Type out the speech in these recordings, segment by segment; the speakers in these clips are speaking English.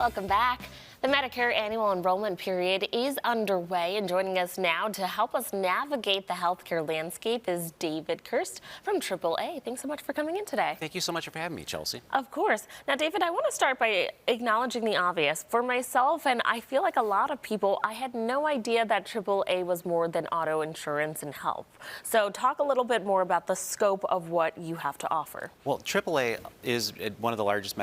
Welcome back. The Medicare annual enrollment period is underway, and joining us now to help us navigate the healthcare landscape is David Kirst from AAA. Thanks so much for coming in today. Thank you so much for having me, Chelsea. Of course. Now, David, I want to start by acknowledging the obvious. For myself, and I feel like a lot of people, I had no idea that AAA was more than auto insurance and health. So talk a little bit more about the scope of what you have to offer. Well, AAA is one of the largest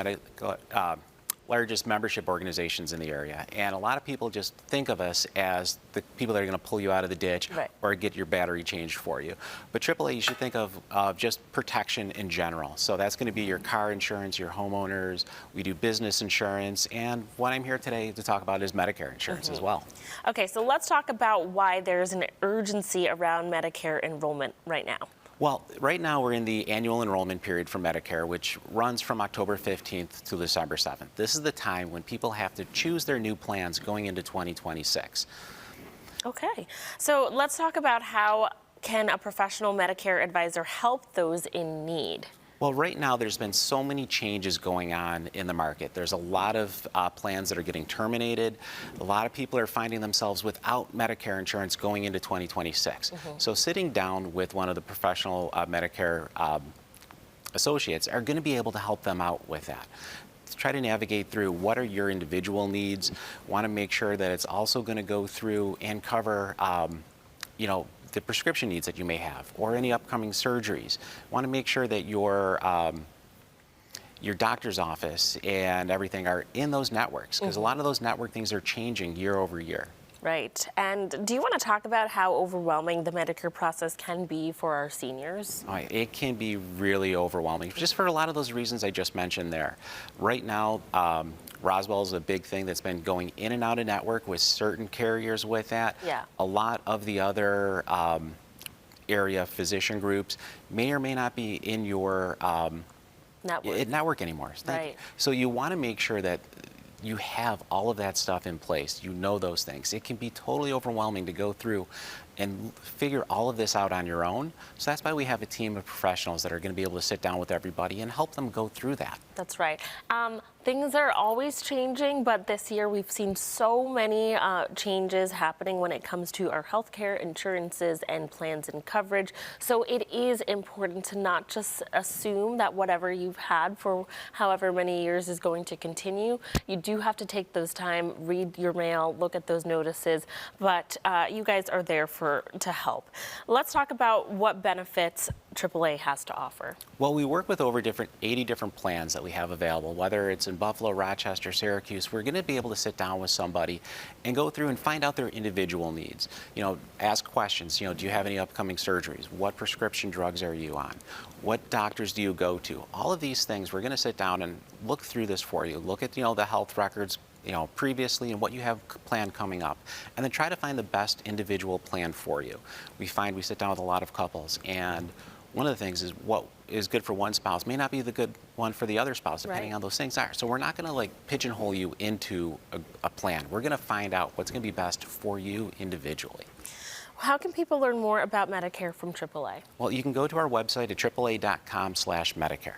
membership organizations in the area, and a lot of people just think of us as the people that are going to pull you out of the ditch or get your battery changed for you. But AAA, you should think of just protection in general. So that's going to be your car insurance, your homeowners. We do business insurance, and what I'm here today to talk about is Medicare insurance as well. Okay, so let's talk about why there's an urgency around Medicare enrollment right now. Well, right now we're in the annual enrollment period for Medicare, which runs from October 15th to December 7th. This is the time when people have to choose their new plans going into 2026. Okay, so let's talk about how can a professional Medicare advisor help those in need? Well, right now there's been so many changes going on in the market. There's a lot of plans that are getting terminated. A lot of people are finding themselves without Medicare insurance going into 2026. So sitting down with one of the professional Medicare associates are going to be able to help them out with that. Try to navigate through what are your individual needs. Want to make sure that it's also going to go through and cover, the prescription needs that you may have, or any upcoming surgeries. Want to make sure that your doctor's office and everything are in those networks, because a lot of those network things are changing year over year. Right. And do you want to talk about how overwhelming the Medicare process can be for our seniors? It can be really overwhelming, just for a lot of those reasons I just mentioned there. Right now, Roswell is a big thing that's been going in and out of network with certain carriers with that. Yeah. A lot of the other area physician groups may or may not be in your network anymore. Right. So you want to make sure that you have all of that stuff in place. You know those things. It can be totally overwhelming to go through and figure all of this out on your own. So that's why we have a team of professionals that are going to be able to sit down with everybody and help them go through that. That's right. Things are always changing, but this year we've seen so many changes happening when it comes to our healthcare insurances and plans and coverage. So it is important to not just assume that whatever you've had for however many years is going to continue. You do have to take those time, read your mail, look at those notices, but you guys are there to help. Let's talk about what benefits AAA has to offer. Well, we work with over 80 different plans that we have available, whether it's in Buffalo, Rochester, Syracuse. We're going to be able to sit down with somebody and go through and find out their individual needs. Ask questions. Do you have any upcoming surgeries? What prescription drugs are you on? What doctors do you go to? All of these things, we're going to sit down and look through this for you. Look at, the health records, previously and what you have planned coming up, and then try to find the best individual plan for you. We sit down with a lot of couples, and one of the things is what is good for one spouse may not be the good one for the other spouse, depending on those things are. So we're not going to pigeonhole you into a plan. We're going to find out what's going to be best for you individually. How can people learn more about Medicare from AAA? Well, you can go to our website at AAA.com/Medicare.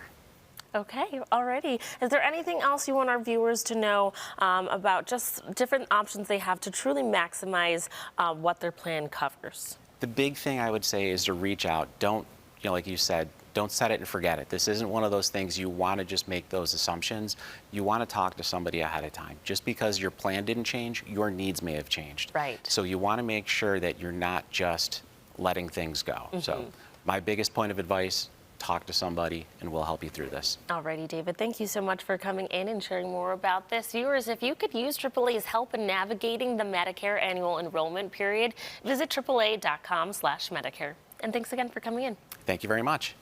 Okay, alrighty. Is there anything else you want our viewers to know about just different options they have to truly maximize what their plan covers? The big thing I would say is to reach out. Don't, like you said, don't set it and forget it. This isn't one of those things you want to just make those assumptions. You want to talk to somebody ahead of time. Just because your plan didn't change, your needs may have changed. Right. So you want to make sure that you're not just letting things go. So my biggest point of advice, talk to somebody and we'll help you through this. Alrighty, David, thank you so much for coming in and sharing more about this. Viewers, if you could use AAA's help in navigating the Medicare annual enrollment period, visit AAA.com/Medicare. And thanks again for coming in. Thank you very much.